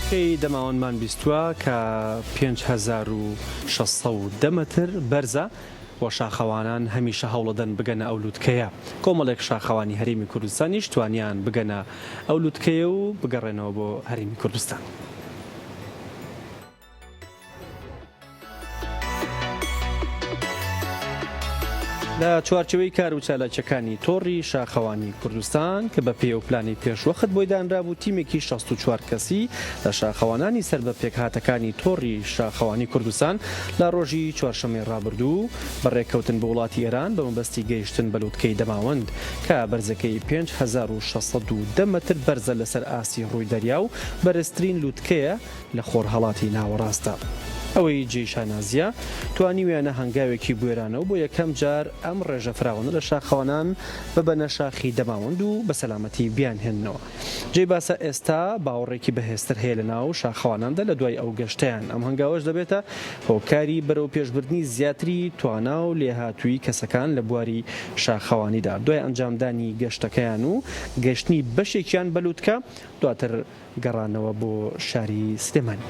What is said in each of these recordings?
بەلوتکەی دەماوەندمان بیستووە کە 5610 مەتر بەرزە بۆ شاخەوانان هەمیشە هەوڵەدەن بگەنە ئەو لوتکەیە. کۆمەڵێک شاخەوانی هەرێمی کوردستانیش توانیان بگەنە ئەو لوتکەیە و بگەڕێنەوە بۆ هەرێمی کوردستان. لە چوارچەوەی کار و چالاکیەکانی تۆڕی شاخەوانی کوردستان کە بە پێ و پلانی پێشوەخت بۆی دانرابوو تیمێکی 64 کەسی لە شاخەوانانی سەر بە پێکهاتەکانی تۆڕی شاخەوانی کوردستان لە ڕۆژی چوارشەمەی ڕابردوو بەڕێکەوتن بە وڵاتی ئێران بە مەبەستی گەیشتن بە لوتکەی دەماوەند کە بەرزەکەی 5610 مەتر بەرزە لەسەر ئاسی ڕووی دەریا و بەرزترین لوتکەیە لە خۆرهەڵاتی ناوەڕاستە. ئەوەی جێشانازیە توانی وێنە هەنگاوێکی بوێرانە و بۆ یەکەم جار ئەم ڕێژە فراوانە لە شاخەوانان ببەنە شاخی دەماوەند و بە سەلامەتی بیان هێننەوە. جێی باسە ئێستا باوەڕێکی بەهێزتر هەیە لە ناو شاخەواناندا لە دوای ئەو گەشتیان. ئەم هەنگاوەش دەبێتە هۆکاری بەرەو پێشبردننی زیاتری توانا و لێهاتووی کەسەکان لە بواری شاخەوانیدا دوای ئەنجامدانی گەشتەکەیان و گەشتنی بەشێکیان بەلوتکە دواتر گەڕانەوە بۆ شاری سلێمانی.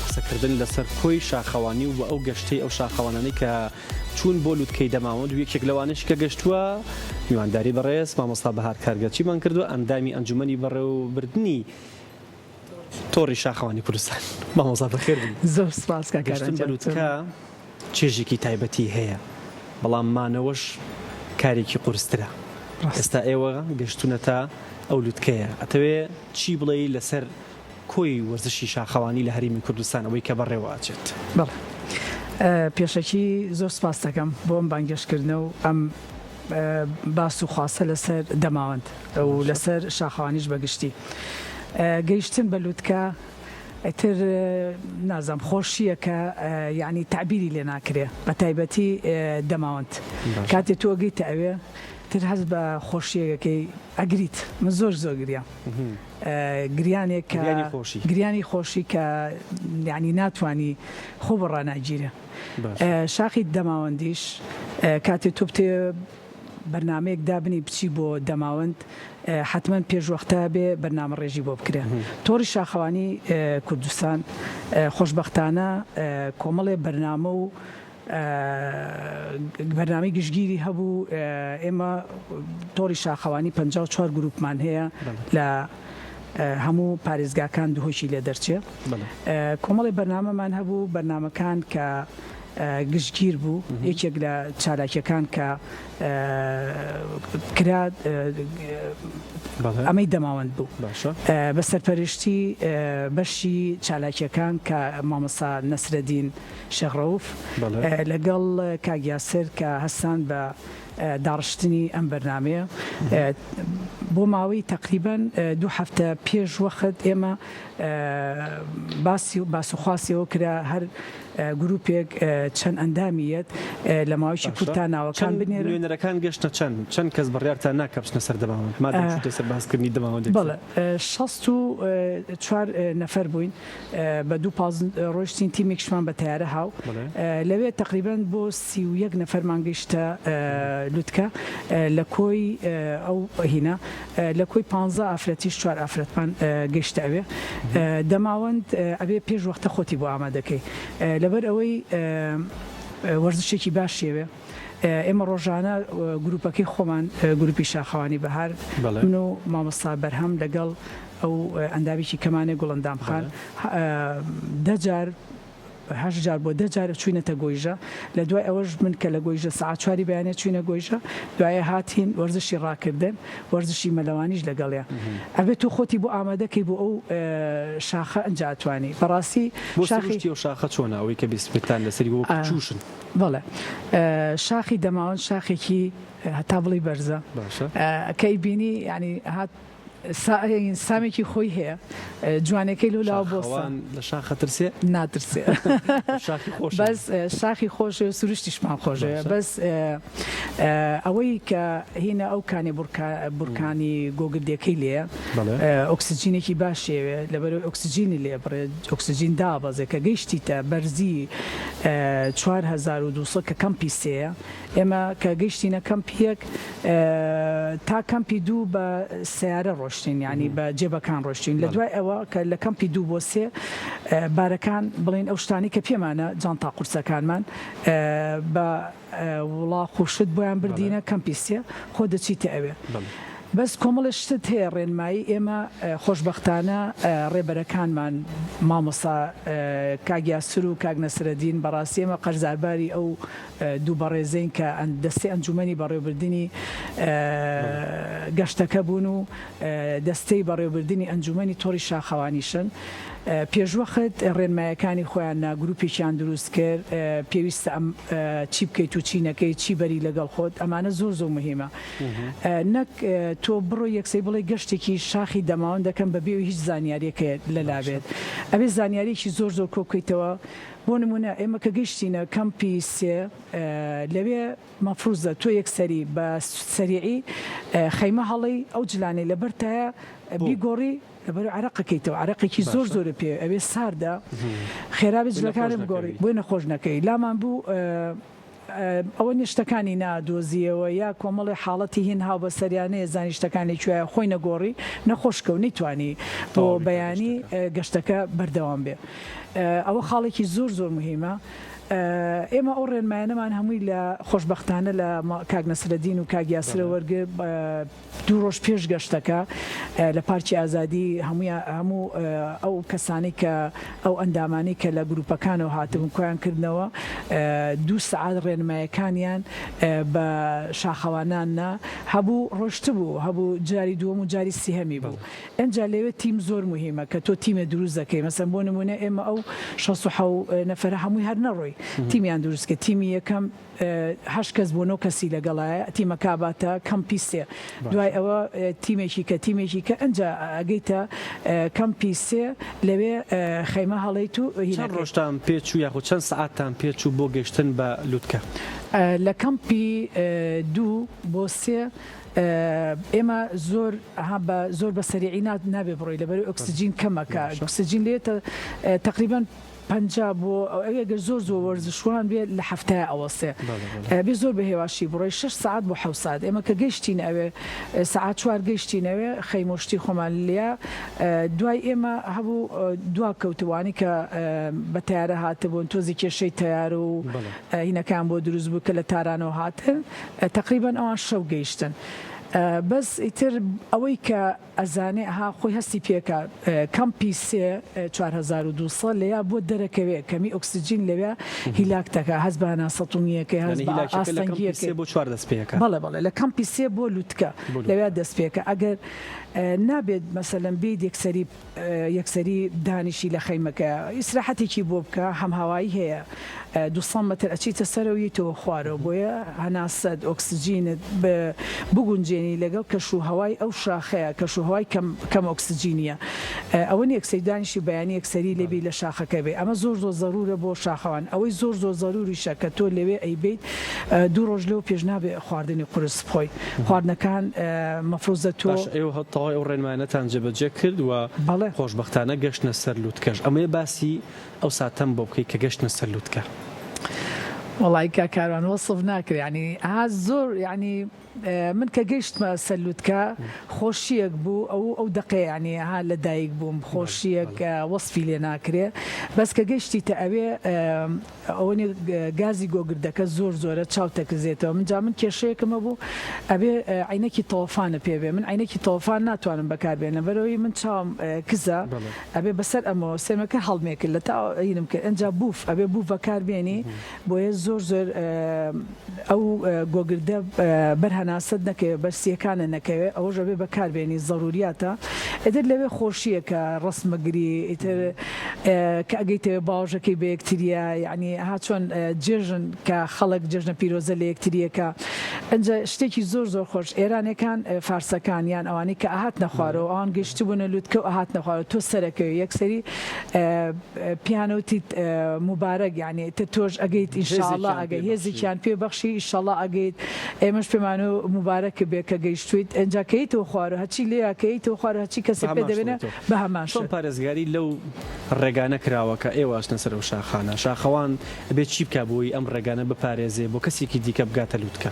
قسەکردن لەسەر کۆی شاخەوانی و ئەو گەشتەی ئەو شاخەوانانەی کە چوون بۆ لوتکەی دەماوەند و یەکێک لەوانش کە گەشتووە میوانداری بەڕێز مامۆستا بەهار کارگەرچیمان کردو ئەندامی ئەنجومەنی بەڕێوەبردننی تۆڕی شاخەوانی کوردستان. مامۆستا بەخێر بن. زۆر سپاس گەشتن بە لوتکە چێژێکی تایبەتی هەیە بەڵام مانەوەش کارێکی قورسترە. ئێستا ئێوە گەشتونەتە ئەو لوتکەیە ئەتەوێ چی بڵێ لەسەر کۆی وەرزشی شاخەوانی لە هەرێمی کوردستان ئەوەی کە بەڕێوە ئاچێت؟ بەڵێ پێشەکی زۆر سپاس دەکەم بۆ ئەم بانگەشتکردنە و ئەم باس و خواسە لەسەر دەماوەند و لەسەر شاخەوانیش بەگشتی. گەیشتن بە لوتکە ئەتر نازام خۆشیە کە یعنی تعبیری لێ ناکرێ بە تایبەتی دەماوەند کاتێ تۆ گەیتە ئەوێ تر هەست بە خۆشیەکەی ئەگریت من زۆر گریا گریانێک گریانی خۆشی کە یعنی ناتوانی خۆ بەڕاناگیرە. شاخی دەماوەندیش کاتێ تۆ بتێ بەرنمەیەک دابنی بچی بۆ دەماوەند حتمما پێشوەختە بێ بەرنامە ڕێژی بۆ بکرێ. تۆڕی شاخەوانی کوردستان خۆشبەختانە کۆمەڵێ بەرنامە و بەرنامەی گشتگیری هەبوو. ئێمە تۆڕی شاخەوانی 54 گروپمان هەیە لە هەموو پارێزگاکان دوهۆشی لێ دەرچێ. کۆمەڵی بەرنامەمان هەبوو بەرنامەکان کە گشتگیر بوو یەکێک لە چالاکیەکان کە کرا ئەمەی دەماوەند بوو بە سەرپەرشتی بەشی چالاکیەکان کە مامۆستا نەسرەدین شەغڕەوف لەگەڵ کاگیاسر کە هەستان بە داڕشتنی ئەم بەرنامەیە بۆ ماوەی تقریبان 2 هەفتە پێش وەخت ئێمە باسوخواسیەوە کرا هەر گروپێک چەند ئەندامیەت لە ماوەیەکی کورتان ناوەکان بنێرن. نوێنەرەکان گەشتە چەند کەس بڕیارتان ناکە بچنە سەر دەماوەند مادەم باسکردنی دەماوەند؟ بەڵێ 64 نەفەر بووین بە 2 ڕۆژتین تیمێکشمان بە تیارە هاو لەوێ تقریبان بۆ 31 نەفەرمان گەیشتە لوتکە لە کۆی ئەو هینە لە کۆی 15 ئافرەتیش 4 ئافرەتمان گەیشتە ئەوێ دەماوەند ئەبێ پێش وەختە خۆتی بۆ ئامادەکەی لەبەر ئەوەی وەرزشێکی باش شێوێ. ئێمە ڕۆژانە گروپەکەی خۆمان گروپی شاخەوانی بەهار من و مامۆستا بەرهەم لەگەڵ ئەو ئەندامێکی کەمانێ گوڵندام خان 10 جار 8 جار بۆ 10 جارە چوینەتە گۆیژە. لە دوای ئەوەش من کە لە گۆیژە سعات 4 بەیانێ چوینە گۆیژە دوایە هاتین وەرزشی ڕاکردن وەرزشی مەلەوانیش لەگەڵەیە. ئەبێت تو خۆتی بۆ ئامادەکەی بۆ ئەو شاخە ئەنجاتوانی بەڕاستی شاخی و شاخە چۆناوەی کە بیسپێتان لەسەری بۆ چوشن. بەڵێ شاخی دەماوەند شاخێکی هەتا بڵی بەرزە کەی بینی ینی هات سامێکی خۆی هەیە جوانەکەی لەولا بۆ لە شاخە ترسێ ناترسێ بەس شاخی خۆش و سروشتیشمان خۆشەیە بەس ئەوەی کە هینە ئەو کانی بورکانی گۆگردیەکەی لێە ئۆکسسیجینێکی باشێوێ لەبەرەوەی ئۆکسسیجینی لێ بڕێ ئۆکسسیجین دابەزێ کە گەیشتیتە بەرزی 4200 کە کەمپی سەیە ئێمە کە گەیشتینە کەمپیەک تا کەمپی دوو بە سیارە ڕۆشتین ینی بە جێبەکان ڕۆشتین لە دوای ئەوە کە لە کەمپی دوو بۆ سێ بارەکان بڵین ئەو شتانی کە پێمانە جانتا قورسەکانمان بە وڵا خوشت بۆیان بردینە کەمپی سێ خۆ دەچیتە ئەوێ بەس کۆمەڵە شتت هەیە ڕێنمایی ئێمە خۆشببختانە ڕێبەرەکانمان مامۆسا کاگیاسر و کاگ نەسرەدین بەڕاستی ئێمە قەرزارباری ئەو دوو بەڕێزەین کە دەستی ئەنجومەنی بەڕێوەبردننی گەشتەکە بوون و دەستەی بەڕێوەبردننی ئەنجومەنی تۆڕی شاخەوانیشن پێشوەخت ڕێنمایەکانی خۆیان گروپێکیان دروست کرد پێویستە ئەم چی بکەیت و چی نەکەی چی بەری لەگەڵ خۆت ئەمانە زۆر زۆر مهمە نەک تۆ بڕۆ یەکسەی بڵێ گەشتێکی شاخی دەماوەند دەکەم بەبێ و هیچ زانیاریەکە لەلابێت ئەبێ زانیاریی زۆر زۆر کۆکەیتەوە بۆ نمونە ئێمە کە گەشتینە کەمپی سێ لەوێ مەفروزە تۆ یەکسەری بە سەریعی خەیمە هەڵی ئەو جلانەی لەبەرتایە بیگۆڕی لەبەر عرەقەکەیتەوە عرەقێکی زۆر زۆرە پێ ئەوێ ساردا خێرابێت جلەکانم گۆڕی بۆی نەخۆش نەکەی لامان بوو ئەوە نیشتەکانی نادۆزیەوە یا کۆمەڵی حاڵەتی هین هاو بە سەریانەیە زانیشتەکانی کوێە خۆی نەگۆڕی نەخۆشکە و نەیتوانی بۆ بەیانی گەشتەکە بەردەوام بێ ئەوە خاڵێکی زۆر زۆر مهمە ئێمە ئەو ڕێنمایانەمان هەمووی لە خۆشببختانە لە کاگ نەسرەدین و کاگیاسرە وەرگر دوو ڕۆژ پێش گەشتەکە لە پارکی ئازادی هەموو ئەو کەسانی کە ئەو ئەندامانی کە لە گروپەکانەوە هاتبوون کۆیان کردنەوە 2 سعات ڕێنمایەکانیان بە شاخەواناننا هەبوو ڕۆشت بوو هەبوو جاری دووەم و جاری سیهەمی بوو ئەجا لەوێ تیم زۆر مهمە کە تۆ تیمە دروست دەکەی مەسەن بۆ نمونە ئێمە ئەو 16 نەفەرە هەمووی هەر نەڕۆی تیمیان دروست کە تیمی یەکەم 8 کەس بۆ 9 کەسی لەگەڵایە تیمە کاباتە کەمپی سێ دوای ئەوە تیمێکی کە ئەنجا ئەگەیتە کەمپی سێ لەوێ خەیمە هەڵیت و چەند ڕۆژتان پێچوو یاخود چەند سعاتان پێچوو بۆ گەشتن بە لوتکە لە کەمپی 2 بۆ 3 ئێمە زۆر بە سەریعی نابێ بڕۆی لەبەر ئۆکسسیجین کەمەکە ئۆکسسیجین لێتە تقریبا 50 بۆ ئەگەر زۆر وەرزشوان بێت لە هەفتەیە ئەوەسێ بێ زۆر بە هێواشی بڕۆی 6 ساعت بۆ 7 ساعت ئێمە کە گەیشتین ئەوێ ساعت 4 گەیشتینەوە خەیمۆشتی خۆمان لیا دوای ئێمە هەبوو دوا کەوتوانی کە بە تیارە هاتبوون تۆزی کێشەی تیار و هینەکان بۆ دروست بوو کە لە تارانەوە هاتن تقریبا ئەوان شەو گەیشتن بەس ئیتر ئەوەی کە ئەزانێ ها خۆی هەستی پێکە کەمپی سێ 4200 لەیا بۆ دەرەکەوێ کەمی ئۆکسسیجین لەوێ هیلاکتەکە هەز بە ناسەتونیەکەی هەز بە ئاستەنگیەکەی بۆ 4 دەست پێەکە بەڵێ لە کەمپی سێ بۆ لوتکە لەوێ دەست پێکە ئەگەر نابێت مەسەلەن بێت یەکسەری دانیشی لە خەیمەکە ئیسراحەتێکی بۆ بکە هەمهاوایی هەیە 200 متر ئەچیتە سەرەوەیتەوە خوارەوە بۆیە هەناسەد ئۆکسسیجینت بگونجێنی لەگەڵ کەشوهەوای ئەو شاخەیە کەشوهەوای کەم ئۆکسسیجینیە ئەوە یەکسەری دانیشی بەیانی یەکسەری لێبی لە شاخەکە بێ ئەمە زۆر زەرورە بۆ شاخەوان ئەوەی زۆر زەروریشە کە تۆ لەوێ ئەیبیت 2 ڕۆژ لەوە پێش نابێ خواردنی قورس بخۆی خواردنەکان مەفروزە تۆ ئەو ڕێنمایانەتان جێبەجێ کرد و خۆشببختانە گەشتنە سەر لوتکەش ئەمەیە باسی ئەو ساتەم بۆ بکەی کە گەشتنە سەر لوتکە وڵی کا کاروان وەصف ناکرێ ینی زۆر ینی من کە گەیشتمە سەلوتکە خۆشیەک بوو ئەو دقێ ینی ها لە دایک بووم خۆشیەک وەصفی لێ ناکرێ بەس کە گەشتیتە ئەوێ ئەوەی گازی گۆگردەکە زۆرە چاوتەکزێتەوە من کێشەیەکمە بوو ئەبێ عینەکی تەوەفانە پێبێ من عینەکی تەوەفان ناتوانم بەکاربێنە بەرەوەی من چاوم کزە ئەبێ بەسەر ئەمەوە سێمەکە هەڵمێکرد لە تاینم کرد ئەنجا بوف ئەبێ بوو بەکاربێنی بۆیە زۆر ئەو گۆگردە بەرهەناسەت نەکەوێت بەرسیەکانە نەکەوێت ئەوەژە بێ بەکاربێنی ضروریاتە ئەدر لەوێ خۆشیەکە ڕسممەگری ئیتر کە ئەگەیتەوێ باوژەکەی بە یەکتریە یعنی ها چۆن جێژن کە خەڵک جێژنە پیرۆزە لە یەکتریەکە ئەنجا شتێکی زۆر خۆش ئێرانەکان فارسەکانیان ئەوانەی کە ئاهات نەخوارەوە ئەوان گەشتبوونە لوتکە و ئاهات نەخوارەوە تۆ سەرەکەوی یەکسەری پیانەوتیت مبارەک یعنی تە تۆش ئەگەیت ئینشاءالله ئەگەی هێزێکیان پێ بەخشی ئینشاءالله ئەگەیت ئێمەش پێمانە مبارەکە بێ کە گەیشتویت ئەنجا کەیتەوە خوارە هەچی لێ کەیتەوە خوارە هەچی کەسە پێ دەبێنە بە هەمان چۆن پارێزگاری لەو ڕێگانە کراوەکە ئێوە ئاشنە سەر و شاخانە شاخەوان بێت چی بکە بۆی ئەم ڕێگانە بپارێزێ بۆ کەسێکی دیکە بگاتە لوتکە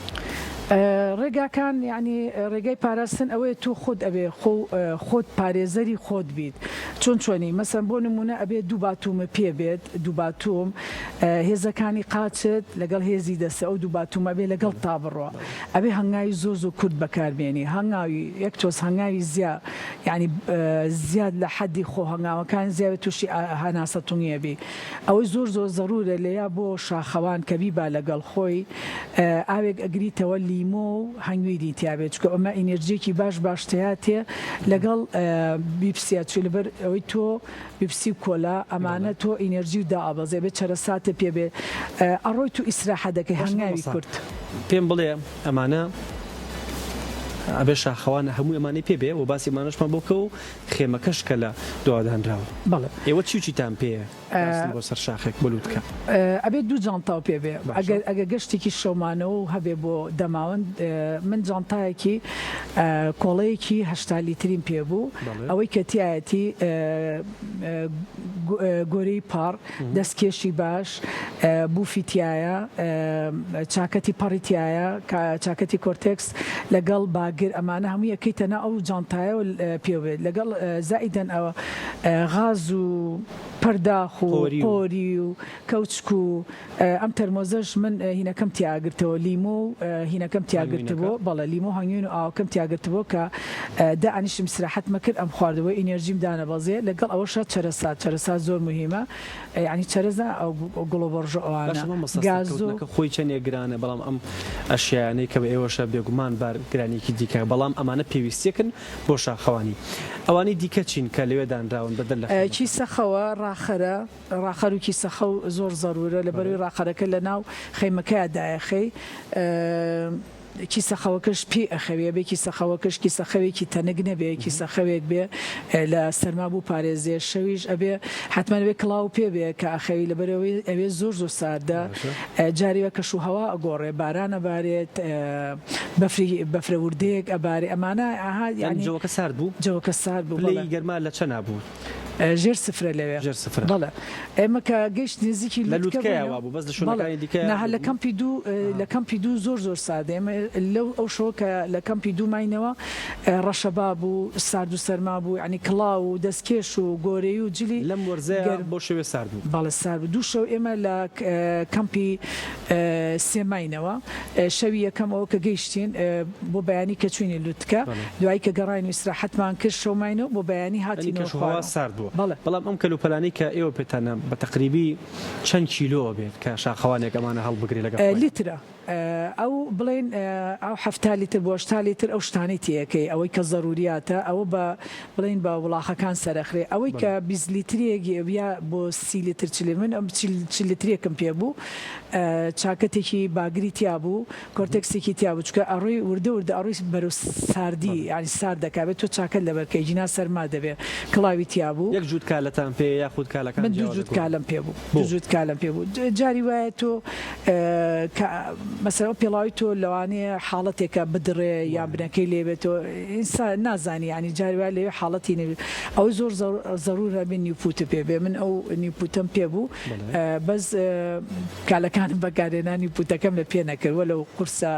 ڕێگاکان ینی ڕێگای پاراستن ئەوەیە تو خۆت ئەبێ خۆت پارێزەری خۆت بیت چۆنی مەسەن بۆ نمونە ئەبێ دوو باتومە پێ بێت دوو باتوم هێزەکانی قاچت لەگەڵ هێزی دەسە ئەو دوو باتومە بێ لەگەڵ تا بڕۆ ئەبێ هەنگاوی زۆ کورد بەکاربێنی هەنگاوی یەک تۆز هەنگاوی زیاد ینی زیاد لە حەدی خۆ هەنگاوەکان زیاوێت تووشی هەناسە تونگیە بێ ئەوەی زۆر زەرورە لەیە بۆ شاخەوان کە بیبا لەگەڵ خۆی ئاوێک ئەگریتەوە لیمۆ و هەنگوێری تیاابێت چکە ئەمە ئینێرجێکی باشتەیە لەگەڵ بیپسیە چ لەبەر ئەوەی تۆ بیپسی کۆلا ئەمانە تۆ ئینێرجی و دائبەزێ بێت چرەساتە پێ بێت ئەڕۆی تو ئیسراحە دەکەی هەنگاوی کورت پێم بڵێ ئەمانە ئەبێ شاخەوان هەموو ئەمانی پێبێ و باسی مانەشمان بۆکە و خێمەکەش کە لە دووادانراوە بەڵێ ئێوە چیتان پێ بۆ سەر شاخێک بلووتکە ئەبێت دوو جانتاو پێ بێ ئەگە گەشتێکی شەومانەوە و هەبێ بۆ دەماوەند من جانتایەکی کۆڵەیەکی هەشتا لیترین پێبوو ئەوەی کە تایەتی گۆرەی پاڕ دەستکێشی باش بوفیتیایە چاکەتی پەڕیتیایە چاکەتی کۆرتێکس لەگەڵ باگر ئەمانە هەموو یەکەیتەنە ئەو جانتایە پێ بێت لەگەڵ زائیدەن ئەوە غاز و پەرداخ و قۆری و کەوچک و ئەم تەرمۆزەش من هینەکەم تیاگرتەوە لیمۆ و هینەکەم تیاگرتبوو بەڵە لیمۆ هەنگوێن و ئاوکەم تیاگرتبوو کە دائنیشم سراحەتمە کرد ئەم خواردەوە ئینێرجیم دانە بەزێ لەگەڵ ئەوەشە چەرەسات زۆر مهمە ینی چەرەزە ئەو گڵۆبەڕژە ئەوانە گاز و خۆی چەندێک گرانە بەڵام ئەم ئەشیانەی کە بە ئێوەشە بێگومان بار گرانێکی دیکە بەڵام ئەمانە پێویستیەکن بۆ شاخەوانی ئەوانی دیکە چین کە لەوێدانراون بەدەل لە کیسەخەوە ڕاخەر و کیسەخە و زۆر زەرورە لە بەروی ڕاخەرەکە لە ناو خەیمەکەیدایەخەی کیسەخەوەکەش پێ ئەخەوێ بێ کیسەخەوەکەش کیسەخەوێکی تەنگ نەبێ کیسەخەوێک بێ لە سەرما بوو پارێزێ شەویش ئەبێ حتممەوێ کڵاو پێ بێ کە ئەخەوی لەبەرەوەی ئەوێ زۆر ساردە جاریوە کەش و هەوا ئەگۆڕێ بارانە بارێت بەفرە وردەیەک ئەبارێ ئەمانە جەوەکە سارد بوو جەوەکە سارد بوو لەی گەرما لە چە نبوو ژێر سفرە لەوێ بەڵێ ئێمە کە گەشت نزیکی لوتکەوە بوو بەس لە کەمپی دوو زۆر سادە ئێمە لەو ئەو شۆکە لە کەمپی دوو ماینەوە ڕەشەبا بوو سارد و سەرما بوو ینی کڵاو و دەستکێش و گۆرەی و جلی لەم وەرزە بۆ شوێ سارد بوو باڵە سار بوو دوو شەو ئێمە لە کەمپی سێماینەوە شەوی یەکەم ئەوە کە گەیشتین بۆ بەیانی کە چوینی لوتکە دوایی کە گەڕین و ئیسراحەتمان کرد شەوماینەوە بۆ بەیانی هاتینەوە سارد بوو بەڵام ئەم کەلوپەلانی کە ئێوە پێتانە بە تقریبی چەند کیلۆ بێت کە شاخەوانێک ئەمانە هەڵبگری لەگەڵ لیترە ئەو بڵێن ئەو هەفتا لیتر بۆ هەشتا لیتر ئەو شتانی تیەکەی ئەوەی کە زەروریاتە ئەوە بە بڵێن بە وڵاخەکان سەرەخرێ ئەوەی کە 20 لیترێکی ئەویا بۆ 30 لیتر چلی من ئەم 40 لیترێکم پێ بوو چاکەتێکی باگری تیا بوو کۆرتێکسێکی تیا بوو چکە ئەڕۆی وردە ئەڕۆی بەرەو ساردی ینی سارد دەکابێت تۆ چاکەت لەبەرکەی جینا سەرما دەبێت کڵاوی تیا بوو یەک جووت کالەتان پێ یاخود کالەکان من دوو جووت کالم پێ بوو دوو جووت کالم پێ بوو جاری وایە تۆ مەسەڵ پێڵاوی تۆ لەوانەیە حاڵەتێکە بدڕێ یان بنەکەی لێبێتەوە ئینسان نازانی ینی جاری وای لێ حاڵەتی نەبێت ئەوەی زۆر زەرورە بێ نیوپوتە پێ بێ من ئەو نیوپوتەم پێ بوو بەس کالەکانم بەکارێنا نیوپوتەکەم لە پێ نەکردوە لەو قورسە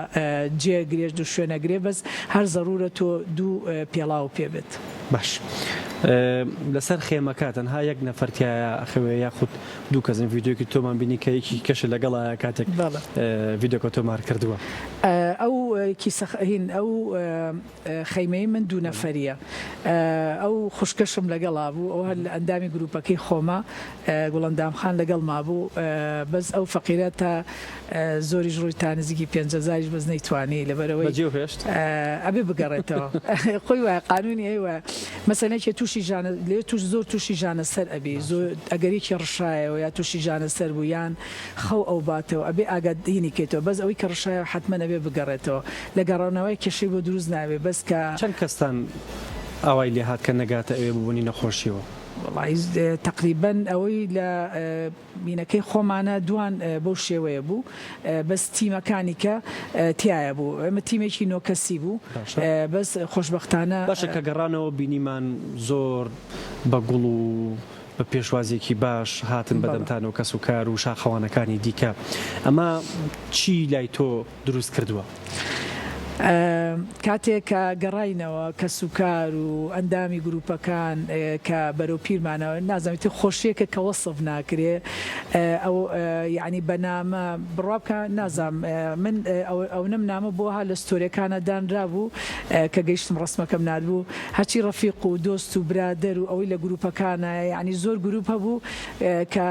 جێ گرێژ دوو شوێنەگرێ بەس هەر زەرورە تۆ دوو پێڵاو پێ بێت باش لەسەر خێمەکە تەنها یەک نەفەرتیایە ئەخەوێ یاخود دوو کەسن ڤیددیۆکی تۆمان بینی کە یەکی کەش لەگەڵە کاتێک ڤیددیۆکە تۆمار کردووە ئەو هین ئەو خەیمەی من دوو نەفەریە ئەو خوشکەشم لەگەڵا بوو ئەو هەر لە ئەندامی گروپەکەی خۆمە گوڵەندامخان لەگەڵ مابوو بەس ئەو فەقیرە تا زۆریش ڕووی تا نزیکی 5,000 بەس نەیتوانی لەبەرەوەی ئەبێ بگەڕێتەوە خۆی وایە قانونی ئەوە مەسەلەیەکی تووشی ژانە لێ توش زۆر تووشی ژانە سەر ئەبێ زۆر ئەگەریکی ڕشایەوە یا تووشی ژانە سەر بوو یان خەو ئەو باتەوە ئەبێ ئاگادینی کێتەوە بەس ئەوەی کە ڕشایە حتممە ئەبێ بگەڕێتەوە لە گەڕانەوەی کێشەی بۆ دروست ناوێ بەس کە چەند کەستان ئاوای لێ هات کە نەگاتە ئەوێ ببوونی نەخۆشیەوە تقریبان ئەوەی لە بینەکەی خۆمانە دوان بەو شێوەیە بوو بەس تیمەکانی کە تایە بوو ئەمە تیمێکی نۆکەسی بوو بەس خۆشببختانە باشە کە گەڕانەوە بینیمان زۆر بە گوڵ و بە پێشوازێکی باش هاتن بەدەمتانەوە کەس و کار و شاخەوانەکانی دیکە ئەمە چی لای تۆ دروست کردووە؟ کاتێک کە گەڕاینەوە کە سوکار و ئەندامی گروپەکان کە بەرەو پیرمانەوە نازانێتی خۆشیەکە کە وەسف ناکرێ ئەو یعنی بەنامە بڕابکە نازام من ئەو نەمنامە بۆ ها لە ستۆریەکانە دانرا بوو کە گەیشتم ڕسمەکەم نردبوو هەرچی ڕەفیق و دۆست و برادەر و ئەوەی لە گروپەکانە یعنی زۆر گروپ هەبوو کە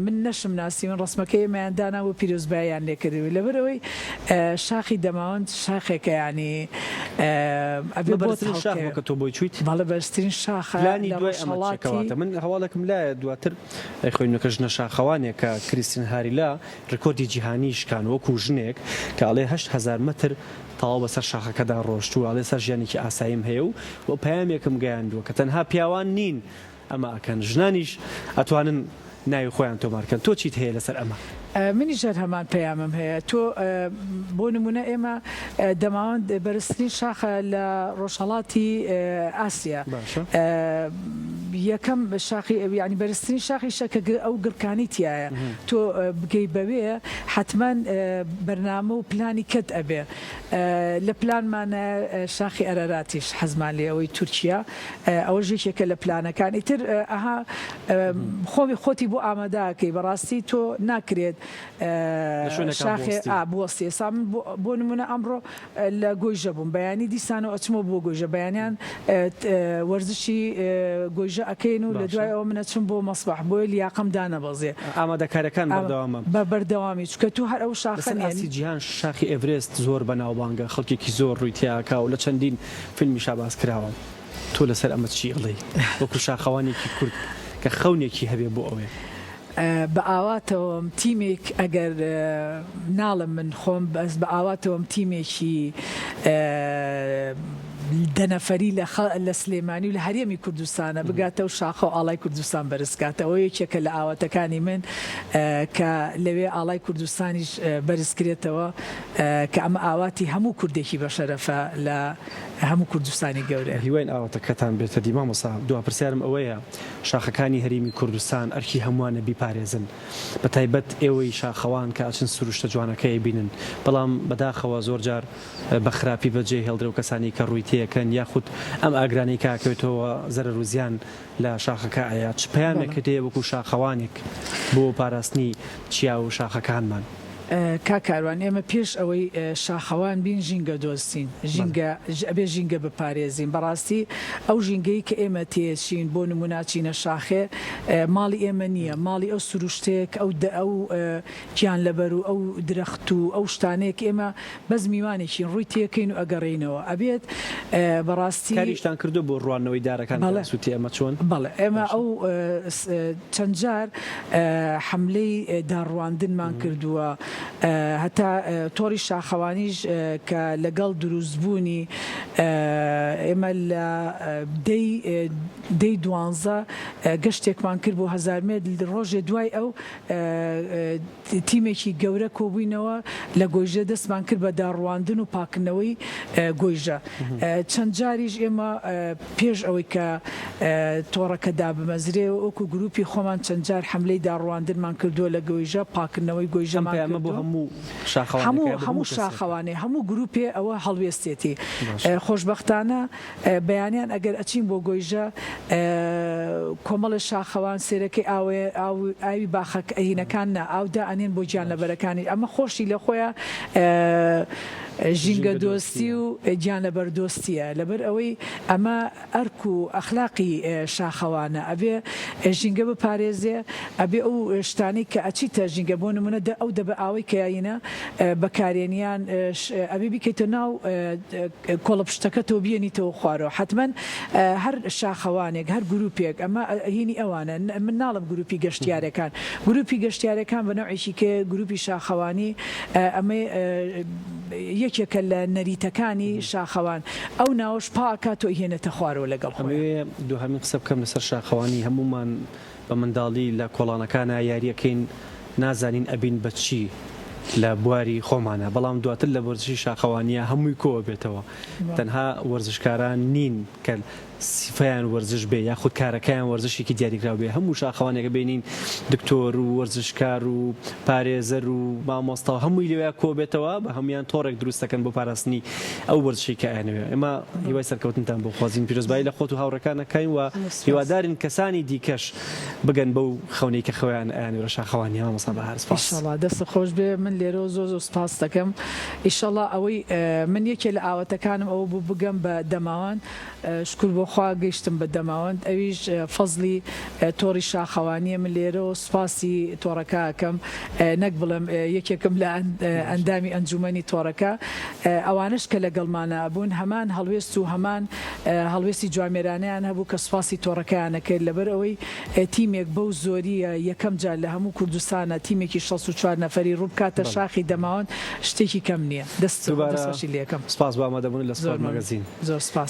من نەشم ناسی من ڕسمەکەی ئێمەیاندانا و پیرۆزبایان لێکردوی لەبەرەوەی شاخی دەماوەند شاخێکە ینی کە تۆ بۆی چیت باڵە بەرزترین شاخلانی دوای ئەمەڵاتەوە من هەواڵێکم لایە دواتر خۆینەکەژ نە شاخەوانێک کە کریستین هاریلا ڕکۆردی جیهانی شکان وەکو ژنێک کە ئەڵێ 8,000 متر تەواو بەسەر شاخەکەدا ڕۆشت و ئاڵێ سەر ژیانێکی ئاساییم هەیە و بۆ پەیامێکم گەیاندووە کە تەنها پیاوان نین ئەمە ئەکەن ژنانیش ئەتوانن ناوی خۆیان تۆمارکەن تۆ چیت هەیە لەسەر ئەمە؟ منی ژەر هەمان پەیامم هەیە تۆ بۆ نمونە ئێمە دەماوەند بەرزترین شاخە لە ڕۆژهەڵاتی ئاسیا یەکەم شاخی ینی بەرزترین شاخی شەکە ئەو گڕکانی تایە تۆ بگەی بەوێ حتمما بەرنامە و پلانی کەت ئەبێ لە پلانمانە شاخی ئەرەراتیش حەزمان لێ ئەوەی تورکیا ئەوە ژێکێکە لە پلانەکانی تر ئەها خۆتی بۆ ئاماداکەی بەڕاستی تۆ ناکرێت شاخێ بوەستی ئێستا بۆ نمونە ئەمڕۆ لە گۆیژە بووم بەیانی دیسانە ئەچمە بۆ گۆیژە بەیانیان وەرزشی گۆیژە ئەەکەین و لە دوای ئەوە منە چم بۆ مەسبح بۆی لیاقم دانەبەزێ ئامادەکارەکان بەردەوامە بە بەردەوامی چکە تو هەر ئەو شاخەنیاسی جیهان شاخی ئێڤرێست زۆر بەناوبانگە خەڵکێکی زۆر ڕووی تیاکا و لە چەندین فیلمی شاباس کراوە تۆ لەسەر ئەمە چی ئەڵێ وەکو شاخەوانێکی کورد کە خەونێکی هەبێ بۆ ئەوێ بە ئاواتەوەم تیمێک ئەگەر ناڵم من خۆم بەس بە ئاواتەوەم تیمێکی دەنەفەری لە سلێمانی و لە هەرێمی کوردستانە بگاتە و شاخە و ئاڵای کوردستان بەرزکاتەوە یەکێکە لە ئاواتەکانی من کە لەوێ ئاڵای کوردستانیش بەرزکرێتەوە کە ئەمە ئاواتی هەموو کوردێکی بە شەرەفە لە هەموو کوردستانی گەورە هیوای ئاواتەکەتان بێتە دیما مەسا دو پرسیارم ئەوەیە شاخەکانی هەرێمی کوردستان ئەرکی هەمووانە بیپارێزن بە تایبەت ئێوەی شاخەوان کە ئاچن سروشتە جوانەکەی بینن بەڵام بەداخەوە زۆر جار بە خراپی بەجێ هێڵدرە و کەسانی کە ڕووی تێەکەن یاخود ئەم ئاگرانی کاکەوێتەوە زەرەر و زیان لە شاخەکە ئایا چ پەیامێکە دێ وەکو شاخەوانێک بۆ پاراستنی چیا و شاخەکانمان کاکاروان ئێمە پێش ئەوەی شاخەوان بین ژینگە دۆستین ئەبێ ژینگە بپارێزین بەڕاستی ئەو ژینگەی کە ئێمە تێچین بۆ نموناچینە شاخێ ماڵی ئێمە نییە ماڵی ئەو سروشتێک ئەو گیان لەبەر و ئەو درەخت و ئەو شتانێک ئێمە بەس میوانێکین ڕووی تێکەین و ئەگەڕێینەوە ئەبێت بەڕاستی کاریشتان کردو بۆ ڕوانەوەی دارەکان سووتی ئەمە چۆن بەڵێ ئێمە ئەو چەند جار حملەی داڕواندنمان کردووە هەتا تۆری شاخەوانیش کە لەگەڵ دروستبوونی ئێمە لە دەی دوانزە گەشتێکمان کرد بۆ 1000 متر ڕۆژێ دوای ئەو تیمێکی گەورە کۆبووینەوە لە گۆیژە دەستمان کرد بە داڕواندن و پاکردنەوەی گۆیژە چەند جاریش ئێمە پێش ئەوەی کە تۆڕەکە دابمەزرێ وەکو گروپی خۆمان چەند جار حملەی داڕواندنمان کردووە لە گۆیژە پاکردنەوەی گۆیژەمان هەموو شاخەوانێ هەموو گروپێ ئەوە هەڵوێستێتی خۆشببختانە بەیانیان ئەگەر ئەچین بۆ گۆیژە کۆمەڵە شاخەوان سێرەکەی ئاوی باخەکەینەکان ئاودا ئەنێن بۆ گیان لەبەرەکانی ئەمە خۆشی لە خۆیە ژینگە دۆستی و گیانەبەر دۆستیە لەبەر ئەوەی ئەمە ئەرک و ئەخلاقی شاخەوانە ئەبێ ژینگە بپارێزێ ئەبێ ئەو شتانی کە ئەچیتە ژینگە بۆ نمونە ئەو دەبە ئاوەی کەیانە بەکارێنیان ئەبێ بیکەیتە ناو کۆڵەپشتەکە تۆ بیێنیتەوە خوارەوە حتمما هەر شاخەوانێک هەر گروپێک ئەمە هینی ئەوانە من ناڵم گروپی گەشتیارەکان گروپی گەشتیارەکان بە نوعیشی کە گروپی شاخەوانی ئەمە یەکێکە لە نەریتەکانی شاخەوان ئەو ناوەش پاکاتۆ هێنێتە خوارەوە لەگەڵ خۆی دوهەمین قسە بکەم لەسەر شاخەوانی هەمومان بە منداڵی لە کۆڵانەکانە یاریەکەین نازانین ئەبین بەچی لە بواری خۆمانە بەڵام دواتر لە وەرزشی شاخەوانیە هەمووی کۆ بێتەوە تەنها وەرزشکاران نین کە سیفیان وەرزش بێ یاخود کارەکەیان وەرزشێکی دیاریکرااو بێ هەموو شاخەوانێکە بینین دکتۆر و وەرزشکار و پارێزەر و مامۆستا و هەمووی لەوەیە کۆ بێتەوە بە هەمویان تۆڕێک دروست دەکەن بۆ پاراستنی ئەو وەرزشی کە ئەیانەوێ ئێمە هیوای سەرکەوتنتان بۆ خوازیین پیرۆزبایی لە خۆت و هاوڕەکانەکەین و هیوادارین کەسانی دیکەش بگەن بەو خەونەی کە خەویان ئەیانێ شاخەوانی مامۆستا بەهار سپاس ئینشاڵڵا دەست خۆش بێ من لێرە زۆر سپاس دەکەم ئینشاڵڵا ئەوەی من یەکێ لە ئاواتەکانم ئەوە بوو بگەم بە دەماوان شکر بۆ خوا گەیشتم بە دەماوەند ئەویش فەزلی تۆڕی شاخەوانیە من لێرە و سپاسی تۆڕەکەکەم نەک بڵم یەکێکم لە ئەندامی ئەنجومەنی تۆڕەکە ئەوانش کە لەگەڵمانە بوون هەمان هەڵوێست و هەمان هەڵوێستی جوامێرانیان هەبوو کە سپاسی تۆڕەکەیانە کرد لەبەر ئەوەی تیمێک بەو زۆریە یەکەم جار لە هەموو کوردستانە تیمێکی 64 نەفەری ڕووبکاتە شاخی دەماوەند شتێکی کەم نییە دەست لێکم سپاس بۆ ئامادەبوون لە سپۆرت مەگەزین زۆر سپاس